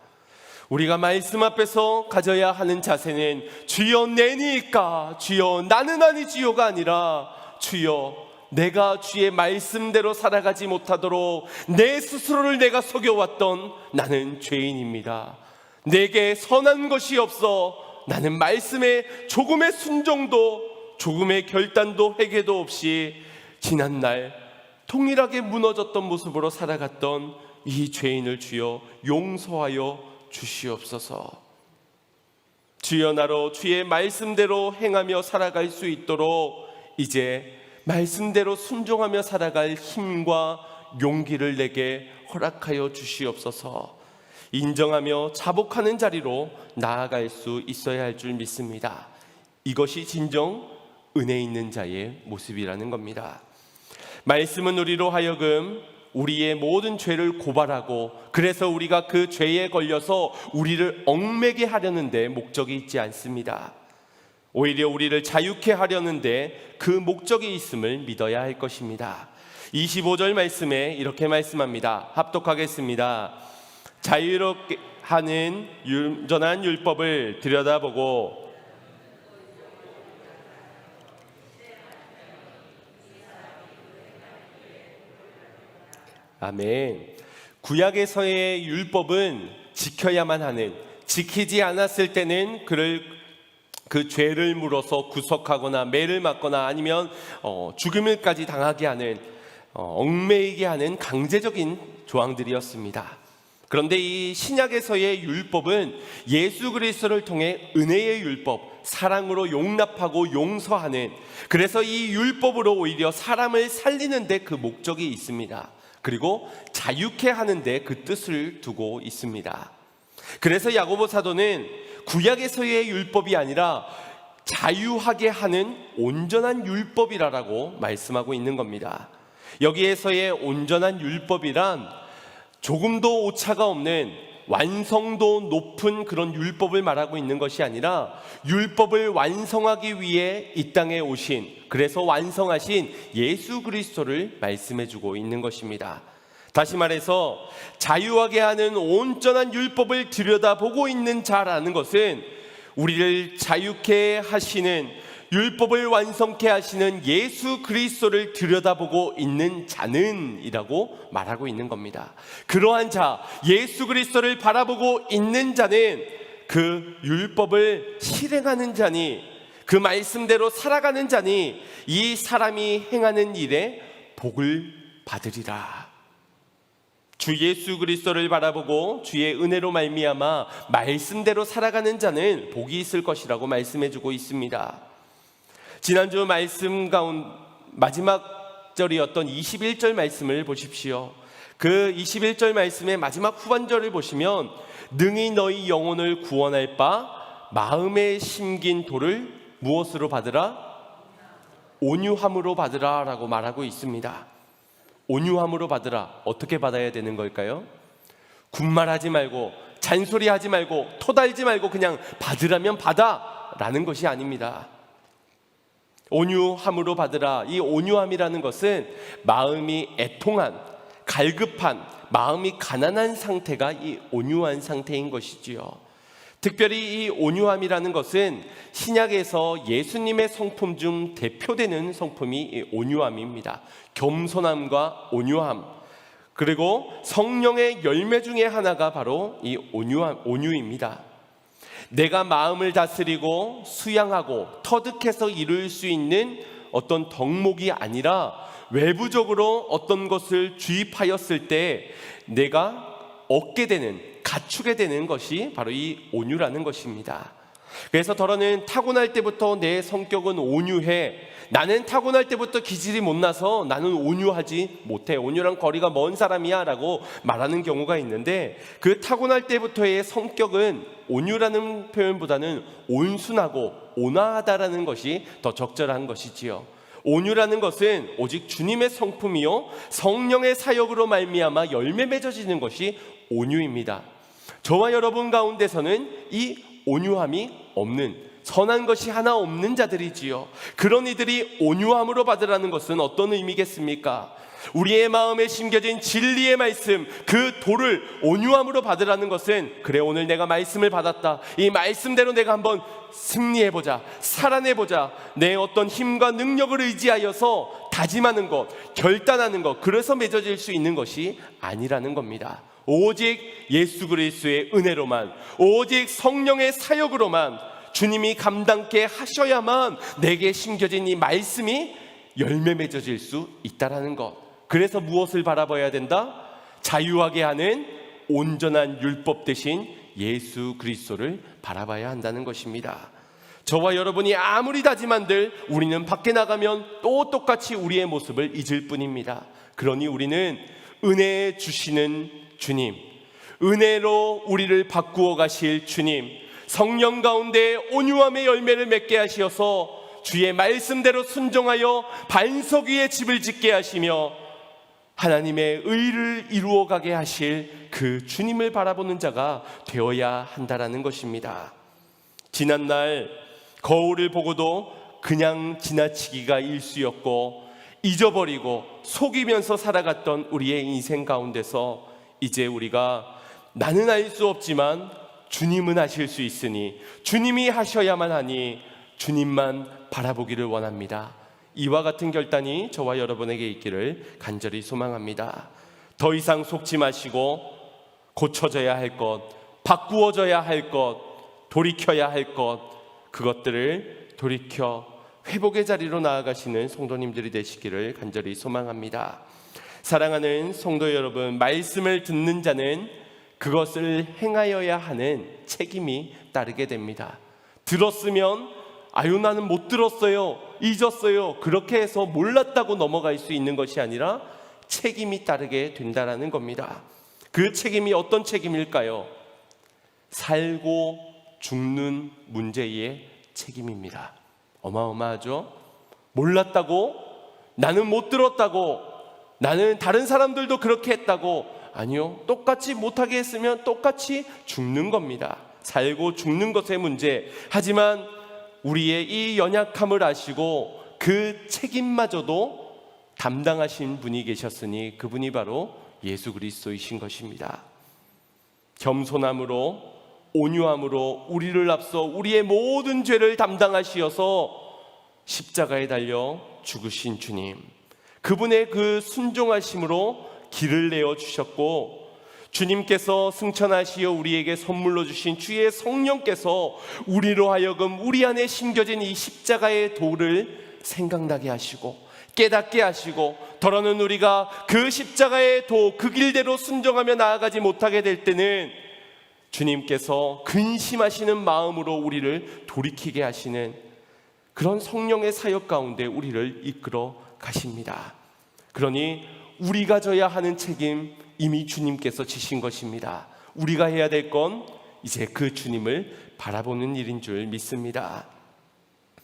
우리가 말씀 앞에서 가져야 하는 자세는 주여 내니까, 주여 나는 아니지요가 아니라 주여 내가 주의 말씀대로 살아가지 못하도록 내 스스로를 내가 속여왔던 나는 죄인입니다. 내게 선한 것이 없어 나는 말씀에 조금의 순종도 조금의 결단도 회개도 없이 지난날 동일하게 무너졌던 모습으로 살아갔던 이 죄인을 주여 용서하여 주시옵소서. 주여 나로 주의 말씀대로 행하며 살아갈 수 있도록 이제 말씀대로 순종하며 살아갈 힘과 용기를 내게 허락하여 주시옵소서. 인정하며 자복하는 자리로 나아갈 수 있어야 할 줄 믿습니다. 이것이 진정 은혜 있는 자의 모습이라는 겁니다. 말씀은 우리로 하여금 우리의 모든 죄를 고발하고, 그래서 우리가 그 죄에 걸려서 우리를 얽매게 하려는데 목적이 있지 않습니다. 오히려 우리를 자유케 하려는데 그 목적이 있음을 믿어야 할 것입니다. 25절 말씀에 이렇게 말씀합니다. 합독하겠습니다. 자유롭게 하는 온전한 율법을 들여다보고 아멘. 구약에서의 율법은 지켜야만 하는, 지키지 않았을 때는 그 죄를 물어서 구속하거나 매를 맞거나 아니면 죽음을까지 당하게 하는, 얽매이게 하는 강제적인 조항들이었습니다. 그런데 이 신약에서의 율법은 예수 그리스도를 통해 은혜의 율법, 사랑으로 용납하고 용서하는, 그래서 이 율법으로 오히려 사람을 살리는 데 그 목적이 있습니다. 그리고 자유케 하는데 그 뜻을 두고 있습니다. 그래서 야고보 사도는 구약에서의 율법이 아니라 자유하게 하는 온전한 율법이라고 말씀하고 있는 겁니다. 여기에서의 온전한 율법이란 조금도 오차가 없는 완성도 높은 그런 율법을 말하고 있는 것이 아니라 율법을 완성하기 위해 이 땅에 오신, 그래서 완성하신 예수 그리스도를 말씀해 주고 있는 것입니다. 다시 말해서 자유하게 하는 온전한 율법을 들여다보고 있는 자라는 것은 우리를 자유케 하시는, 율법을 완성케 하시는 예수 그리스도를 들여다보고 있는 자는 이라고 말하고 있는 겁니다. 그러한 자, 예수 그리스도를 바라보고 있는 자는 그 율법을 실행하는 자니, 그 말씀대로 살아가는 자니 이 사람이 행하는 일에 복을 받으리라. 주 예수 그리스도를 바라보고 주의 은혜로 말미암아 말씀대로 살아가는 자는 복이 있을 것이라고 말씀해주고 있습니다. 지난주 말씀 가운데 마지막 절이었던 21절 말씀을 보십시오. 그 21절 말씀의 마지막 후반절을 보시면 능히 너희 영혼을 구원할 바 마음에 심긴 도를 무엇으로 받으라? 온유함으로 받으라 라고 말하고 있습니다. 온유함으로 받으라. 어떻게 받아야 되는 걸까요? 군말하지 말고 잔소리하지 말고 토달지 말고 그냥 받으라면 받아 라는 것이 아닙니다. 온유함으로 받으라. 이 온유함이라는 것은 마음이 애통한, 갈급한, 마음이 가난한 상태가 이 온유한 상태인 것이지요. 특별히 이 온유함이라는 것은 신약에서 예수님의 성품 중 대표되는 성품이 이 온유함입니다. 겸손함과 온유함, 그리고 성령의 열매 중에 하나가 바로 이 온유입니다. 내가 마음을 다스리고 수양하고 터득해서 이룰 수 있는 어떤 덕목이 아니라 외부적으로 어떤 것을 주입하였을 때 내가 얻게 되는, 갖추게 되는 것이 바로 이 온유라는 것입니다. 그래서 더러는 타고날 때부터 내 성격은 온유해, 나는 타고날 때부터 기질이 못나서 나는 온유하지 못해, 온유랑 거리가 먼 사람이야 라고 말하는 경우가 있는데, 그 타고날 때부터의 성격은 온유라는 표현보다는 온순하고 온화하다라는 것이 더 적절한 것이지요. 온유라는 것은 오직 주님의 성품이요 성령의 사역으로 말미암아 열매 맺어지는 것이 온유입니다. 저와 여러분 가운데서는 이 온유함이 없는, 선한 것이 하나 없는 자들이지요. 그런 이들이 온유함으로 받으라는 것은 어떤 의미겠습니까? 우리의 마음에 심겨진 진리의 말씀, 그 도를 온유함으로 받으라는 것은, 그래 오늘 내가 말씀을 받았다, 이 말씀대로 내가 한번 승리해보자, 살아내보자, 내 어떤 힘과 능력을 의지하여서 다짐하는 것, 결단하는 것, 그래서 맺어질 수 있는 것이 아니라는 겁니다. 오직 예수 그리스도의 은혜로만, 오직 성령의 사역으로만 주님이 감당케 하셔야만 내게 심겨진 이 말씀이 열매 맺어질 수 있다라는 것. 그래서 무엇을 바라봐야 된다? 자유하게 하는 온전한 율법 대신 예수 그리스도를 바라봐야 한다는 것입니다. 저와 여러분이 아무리 다짐한들 우리는 밖에 나가면 또 똑같이 우리의 모습을 잊을 뿐입니다. 그러니 우리는 은혜 주시는 주님, 은혜로 우리를 바꾸어 가실 주님, 성령 가운데 온유함의 열매를 맺게 하시어서 주의 말씀대로 순종하여 반석 위에 집을 짓게 하시며 하나님의 의를 이루어가게 하실 그 주님을 바라보는 자가 되어야 한다라는 것입니다. 지난날 거울을 보고도 그냥 지나치기가 일쑤였고 잊어버리고 속이면서 살아갔던 우리의 인생 가운데서 이제 우리가 나는 알 수 없지만 주님은 하실 수 있으니 주님이 하셔야만 하니 주님만 바라보기를 원합니다. 이와 같은 결단이 저와 여러분에게 있기를 간절히 소망합니다. 더 이상 속지 마시고 고쳐져야 할 것, 바꾸어져야 할 것, 돌이켜야 할 것, 그것들을 돌이켜 회복의 자리로 나아가시는 성도님들이 되시기를 간절히 소망합니다. 사랑하는 성도 여러분, 말씀을 듣는 자는 그것을 행하여야 하는 책임이 따르게 됩니다. 들었으면 아유 나는 못 들었어요, 잊었어요, 그렇게 해서 몰랐다고 넘어갈 수 있는 것이 아니라 책임이 따르게 된다는 겁니다. 그 책임이 어떤 책임일까요? 살고 죽는 문제의 책임입니다. 어마어마하죠? 몰랐다고, 나는 못 들었다고, 나는 다른 사람들도 그렇게 했다고, 아니요, 똑같이 못하게 했으면 똑같이 죽는 겁니다. 살고 죽는 것의 문제. 하지만 우리의 이 연약함을 아시고 그 책임마저도 담당하신 분이 계셨으니 그분이 바로 예수 그리스도이신 것입니다. 겸손함으로 온유함으로 우리를 앞서 우리의 모든 죄를 담당하시어서 십자가에 달려 죽으신 주님, 그분의 그 순종하심으로 길을 내어 주셨고 주님께서 승천하시어 우리에게 선물로 주신 주의 성령께서 우리로 하여금 우리 안에 심겨진 이 십자가의 도를 생각나게 하시고 깨닫게 하시고, 더러는 우리가 그 십자가의 도, 그 길대로 순종하며 나아가지 못하게 될 때는 주님께서 근심하시는 마음으로 우리를 돌이키게 하시는 그런 성령의 사역 가운데 우리를 이끌어 가십니다. 그러니 우리가 져야 하는 책임 이미 주님께서 지신 것입니다. 우리가 해야 될 건 이제 그 주님을 바라보는 일인 줄 믿습니다.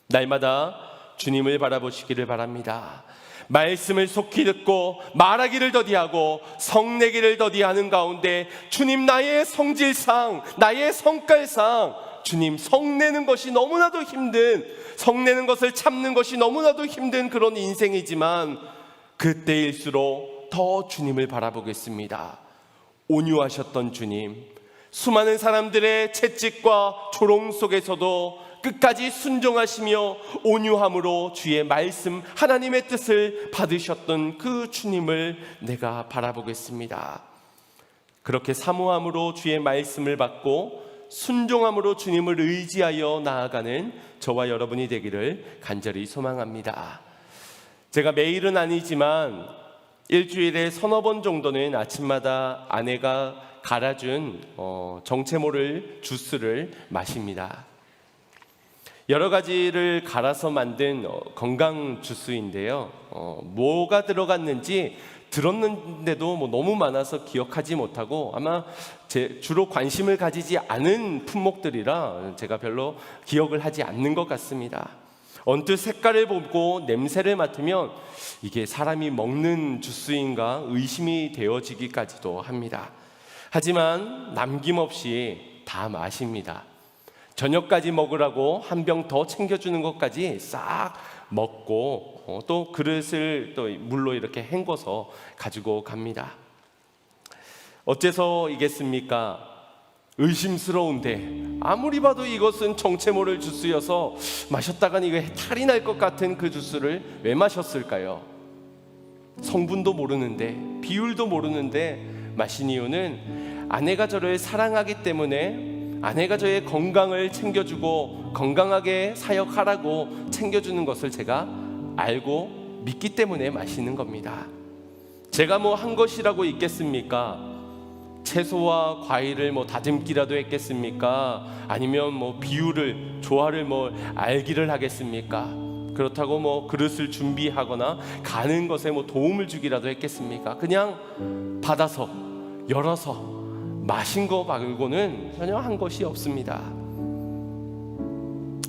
날마다 주님을 바라보시기를 바랍니다. 말씀을 속히 듣고 말하기를 더디하고 성내기를 더디하는 가운데 주님, 나의 성질상, 나의 성깔상 주님, 성내는 것이 너무나도 힘든, 성내는 것을 참는 것이 너무나도 힘든 그런 인생이지만 그때일수록 더 주님을 바라보겠습니다. 온유하셨던 주님, 수많은 사람들의 채찍과 조롱 속에서도 끝까지 순종하시며 온유함으로 주의 말씀, 하나님의 뜻을 받으셨던 그 주님을 내가 바라보겠습니다. 그렇게 사모함으로 주의 말씀을 받고 순종함으로 주님을 의지하여 나아가는 저와 여러분이 되기를 간절히 소망합니다. 제가 매일은 아니지만 일주일에 서너 번 정도는 아침마다 아내가 갈아준 정체모를 주스를 마십니다. 여러 가지를 갈아서 만든 건강 주스인데요, 뭐가 들어갔는지 들었는데도 너무 많아서 기억하지 못하고, 아마 주로 관심을 가지지 않은 품목들이라 제가 별로 기억을 하지 않는 것 같습니다. 언뜻 색깔을 보고 냄새를 맡으면 이게 사람이 먹는 주스인가 의심이 되어지기까지도 합니다. 하지만 남김없이 다 마십니다. 저녁까지 먹으라고 한 병 더 챙겨주는 것까지 싹 먹고 또 그릇을 또 물로 이렇게 헹궈서 가지고 갑니다. 어째서이겠습니까? 의심스러운데 아무리 봐도 이것은 정체모를 주스여서 마셨다간 이거 탈이 날 것 같은 그 주스를 왜 마셨을까요? 성분도 모르는데, 비율도 모르는데 마신 이유는 아내가 저를 사랑하기 때문에, 아내가 저의 건강을 챙겨주고 건강하게 사역하라고 챙겨주는 것을 제가 알고 믿기 때문에 마시는 겁니다. 제가 뭐 한 것이라고 있겠습니까? 채소와 과일을 다듬기라도 했겠습니까? 아니면 비율을, 조화를 알기를 하겠습니까? 그렇다고 그릇을 준비하거나 가는 것에 도움을 주기라도 했겠습니까? 그냥 받아서 열어서 마신 거 말고는 전혀 한 것이 없습니다.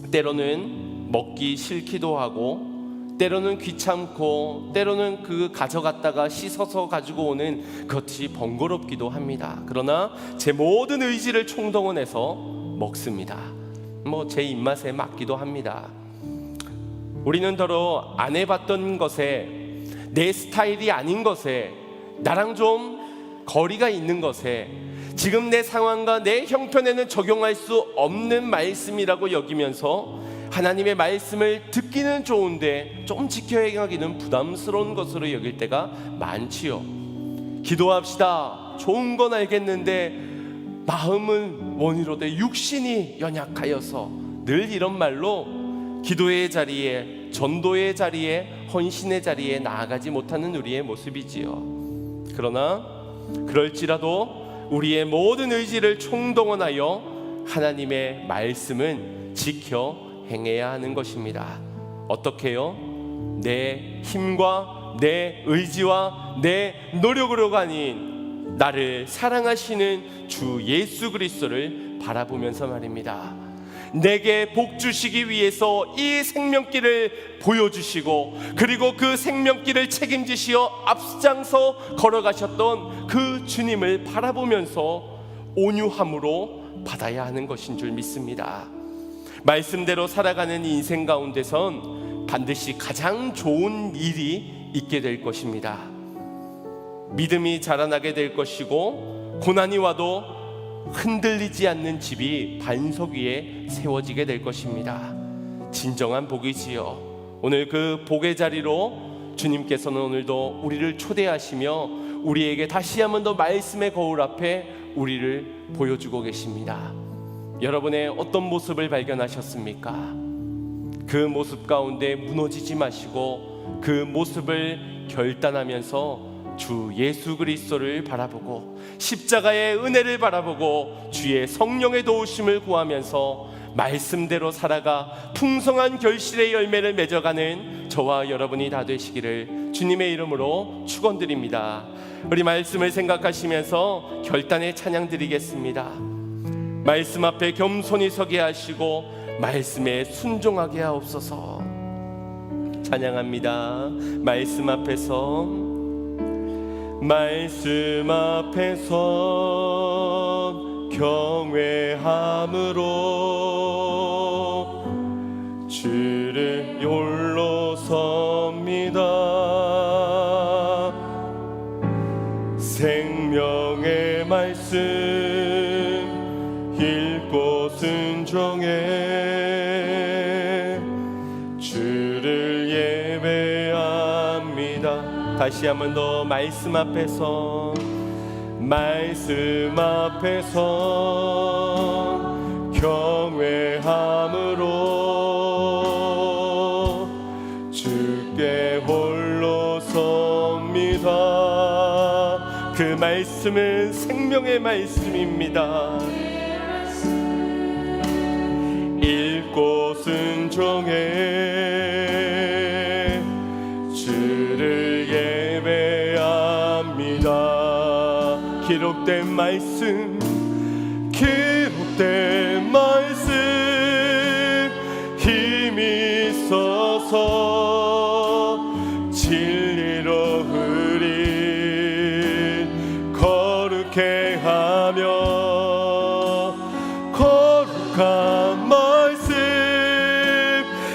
때로는 먹기 싫기도 하고, 때로는 귀찮고, 때로는 그 가져갔다가 씻어서 가지고 오는 그것이 번거롭기도 합니다. 그러나 제 모든 의지를 총동원해서 먹습니다. 제 입맛에 맞기도 합니다. 우리는 더러 안 해봤던 것에, 내 스타일이 아닌 것에, 나랑 좀 거리가 있는 것에, 지금 내 상황과 내 형편에는 적용할 수 없는 말씀이라고 여기면서 하나님의 말씀을 듣기는 좋은데 좀 지켜 행하기는 부담스러운 것으로 여길 때가 많지요. 기도합시다. 좋은 건 알겠는데 마음은 원이로되 육신이 연약하여서, 늘 이런 말로 기도의 자리에, 전도의 자리에, 헌신의 자리에 나아가지 못하는 우리의 모습이지요. 그러나 그럴지라도 우리의 모든 의지를 총동원하여 하나님의 말씀은 지켜 행해야 하는 것입니다. 어떻게요? 내 힘과 내 의지와 내 노력으로가 아닌 나를 사랑하시는 주 예수 그리스도를 바라보면서 말입니다. 내게 복 주시기 위해서 이 생명길을 보여주시고, 그리고 그 생명길을 책임지시어 앞장서 걸어가셨던 그 주님을 바라보면서 온유함으로 받아야 하는 것인 줄 믿습니다. 말씀대로 살아가는 인생 가운데선 반드시 가장 좋은 일이 있게 될 것입니다. 믿음이 자라나게 될 것이고, 고난이 와도 흔들리지 않는 집이 반석 위에 세워지게 될 것입니다. 진정한 복이지요. 오늘 그 복의 자리로 주님께서는 오늘도 우리를 초대하시며 우리에게 다시 한번 더 말씀의 거울 앞에 우리를 보여주고 계십니다. 여러분의 어떤 모습을 발견하셨습니까? 그 모습 가운데 무너지지 마시고 그 모습을 결단하면서 주 예수 그리스도를 바라보고 십자가의 은혜를 바라보고 주의 성령의 도우심을 구하면서 말씀대로 살아가 풍성한 결실의 열매를 맺어가는 저와 여러분이 다 되시기를 주님의 이름으로 축원드립니다. 우리 말씀을 생각하시면서 결단의 찬양 드리겠습니다. 말씀 앞에 겸손히 서게 하시고 말씀에 순종하게 하옵소서. 찬양합니다. 말씀 앞에서 경외함으로 주를 홀로 섭니다. 생명의 말씀 읽고 순종해 주를 예배합니다. 다시 한 번 더 말씀 앞에서 경외함으로 주께 홀로 섭니다. 그 말씀은 생명의 말씀입니다. 읽고 순종해 주를 예배합니다. 기록된 말씀 힘이 있어서 진리로 흐린 거룩해 하며 거룩한 말씀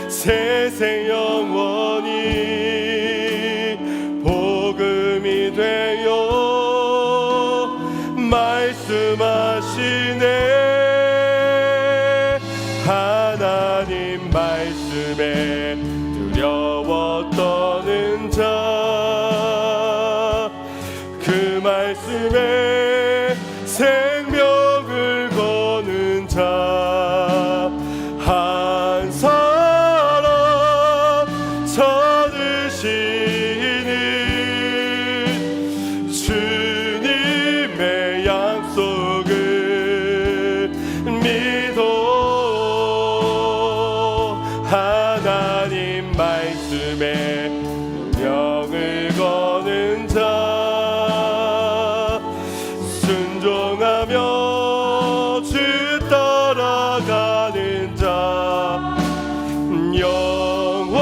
세세 영원히 복음이 되어 말씀하시네. 하나님 말씀에 두려워 떠는 자, 그 말씀에 생명을 거는 자, 한 사람 찾으시는 주님의 약속을 믿어. 하나님 말씀에 명을 거는 자, 순종하며 주 따라가는 자, 영원한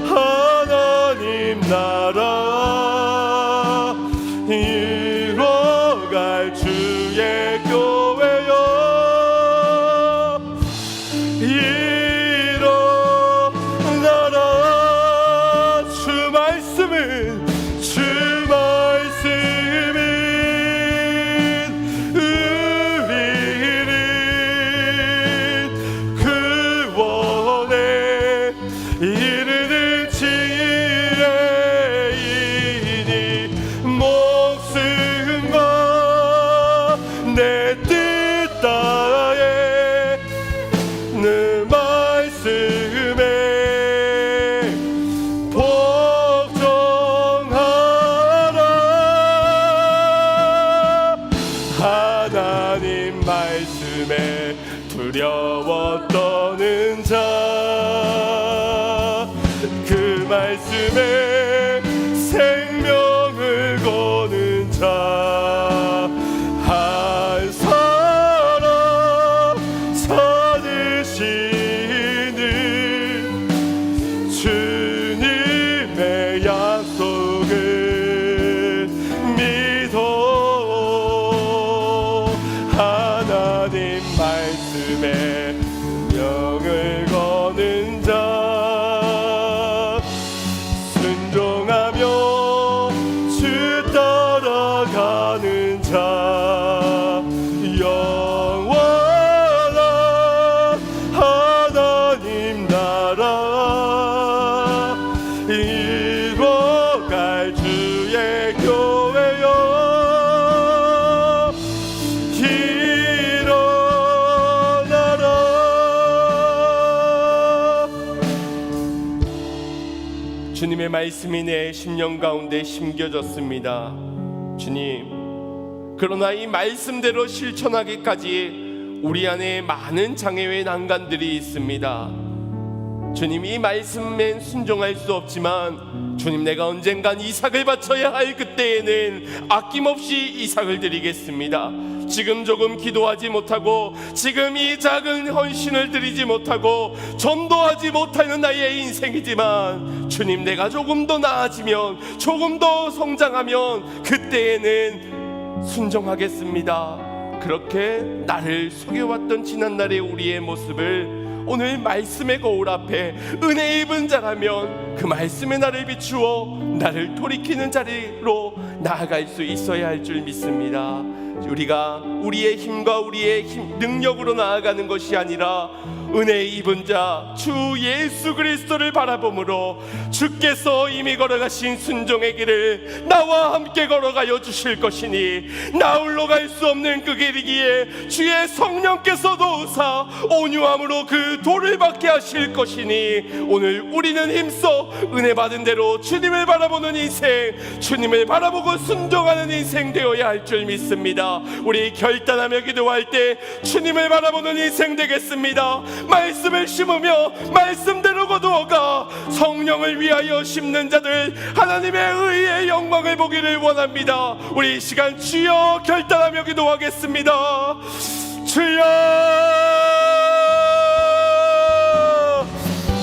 하나님 나라 이뤄갈 주의 교회여. 일어나라. 주 말씀은 우리를 구원에 이르는 지혜이니 목숨과 내 뜻 다해 내 말씀에 복종하라. 하나님 말씀에 두려워 떠는 자, 그 말씀에 생명을 거는 자, 한 사람 찾으시는 주님의 약속을 믿어. 하나님 말씀에 명을 거는 자, 순종하며 주 따라가는 자, 영원한 하나님 나라 이뤄갈 주 주님의 말씀이 내 심령 가운데 심겨졌습니다. 주님, 그러나 이 말씀대로 실천하기까지 우리 안에 많은 장애의 난간들이 있습니다. 주님, 이 말씀엔 순종할 수 없지만 주님, 내가 언젠간 이삭을 바쳐야 할 그때에는 아낌없이 이삭을 드리겠습니다. 지금 조금 기도하지 못하고, 지금 이 작은 헌신을 드리지 못하고, 전도하지 못하는 나의 인생이지만 주님, 내가 조금 더 나아지면, 조금 더 성장하면 그때에는 순종하겠습니다. 그렇게 나를 속여왔던 지난날의 우리의 모습을 오늘 말씀의 거울 앞에 은혜 입은 자라면 그 말씀에 나를 비추어 나를 돌이키는 자리로 나아갈 수 있어야 할 줄 믿습니다. 우리가 우리의 힘과 우리의 능력으로 나아가는 것이 아니라 은혜 입은 자 주 예수 그리스도를 바라봄으로 주께서 이미 걸어가신 순종의 길을 나와 함께 걸어가여 주실 것이니, 나 홀로 갈 수 없는 그 길이기에 주의 성령께서 도우사 온유함으로 그 돌을 받게 하실 것이니, 오늘 우리는 힘써 은혜 받은 대로 주님을 바라보는 인생, 주님을 바라보고 순종하는 인생 되어야 할 줄 믿습니다. 우리 결단하며 기도할 때 주님을 바라보는 인생 되겠습니다. 말씀을 심으며 말씀대로 거두어가 성령을 위하여 심는 자들, 하나님의 의의 영광을 보기를 원합니다. 우리 이 시간 주여 결단하며 기도하겠습니다. 주여,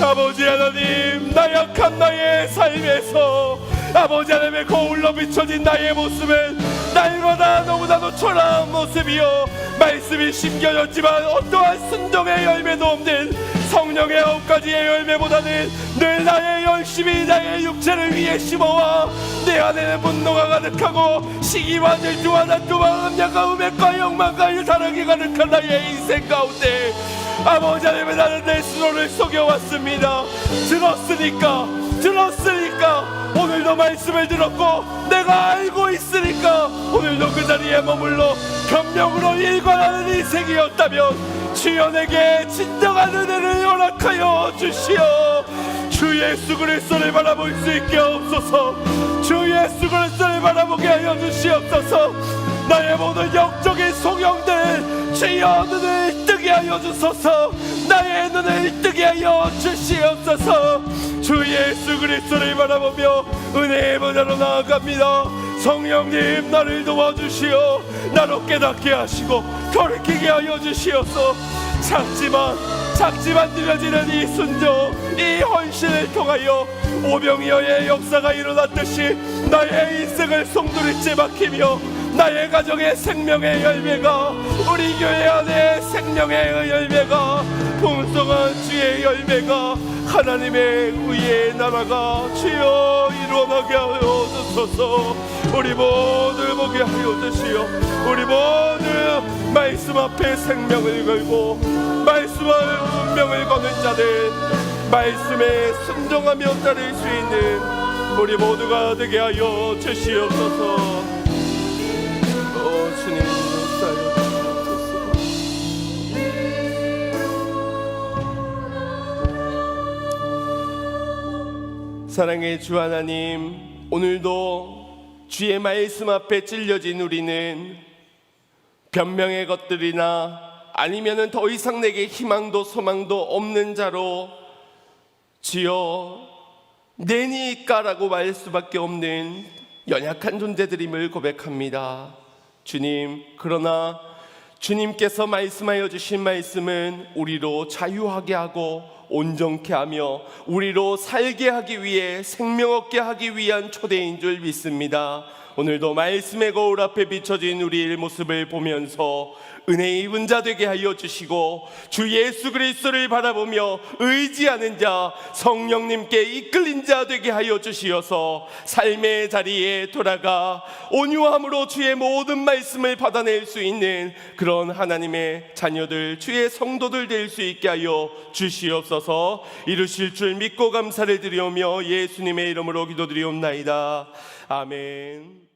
아버지 하나님, 나약한 나의 삶에서 아버지 하나님의 거울로 비춰진 나의 모습은 날마다 너무나도 초라한 모습이요, 말씀이 심겨졌지만 어떠한 순종의 열매도 없는 성령의 9가지의 열매보다는 늘 나의 열심히 나의 육체를 위해 심어와 내 안에는 분노가 가득하고 시기와 질투와 다툼과 음약과 음액과 욕망과 사랑이 가득한 나의 인생 가운데 아버지 하나님, 나는 내 스스로를 속여왔습니다. 들었으니까 오늘도 말씀을 들었고 내가 알고 있으니까 오늘도 그 자리에 머물러 변명으로 일관하는 인생이었다면 주여, 내게 진정한 은혜를 허락하여 주시어 주 예수 그리스도를 바라볼 수 있게 하옵소서. 주 예수 그리스도를 바라보게 하여 주시옵소서. 나의 모든 영적인 소경들 주여 눈을 뜨게 하여 주소서. 나의 눈을 뜨게 하여 주시옵소서. 주 예수 그리스도를 바라보며 은혜의 문화로 나아갑니다. 성령님, 나를 도와주시어 나로 깨닫게 하시고 돌이키게 하여 주시옵소서. 작지만 느려지는 이 순종, 이 헌신을 통하여 오병이어의 역사가 일어났듯이 나의 인생을 송두리째 박히며 나의 가정의 생명의 열매가, 우리 교회 안에 생명의 열매가, 풍성한 주의 열매가, 하나님의 의의 나라가 주여 일어나게 하여 주소서. 우리 모두 보게 하여 주시오. 우리 모두 말씀 앞에 생명을 걸고 말씀을 운명을 거는 자들, 말씀에 순종하며 따를 수 있는 우리 모두가 되게 하여 주시옵소서. 주님, 역사하여 주시옵소서. 사랑의 주 하나님, 오늘도 주의 말씀 앞에 찔려진 우리는 변명의 것들이나 아니면은 더 이상 내게 희망도 소망도 없는 자로 주여 내니까라고 말할 수밖에 없는 연약한 존재들임을 고백합니다. 주님, 그러나 주님께서 말씀하여 주신 말씀은 우리로 자유하게 하고 온전케 하며 우리로 살게 하기 위해 생명 얻게 하기 위한 초대인 줄 믿습니다. 오늘도 말씀의 거울 앞에 비춰진 우리의 모습을 보면서 은혜 입은 자 되게 하여 주시고 주 예수 그리스도를 바라보며 의지하는 자, 성령님께 이끌린 자 되게 하여 주시어서 삶의 자리에 돌아가 온유함으로 주의 모든 말씀을 받아낼 수 있는 그런 하나님의 자녀들, 주의 성도들 될 수 있게 하여 주시옵소서. 이루실 줄 믿고 감사를 드리오며 예수님의 이름으로 기도드리옵나이다. 아멘.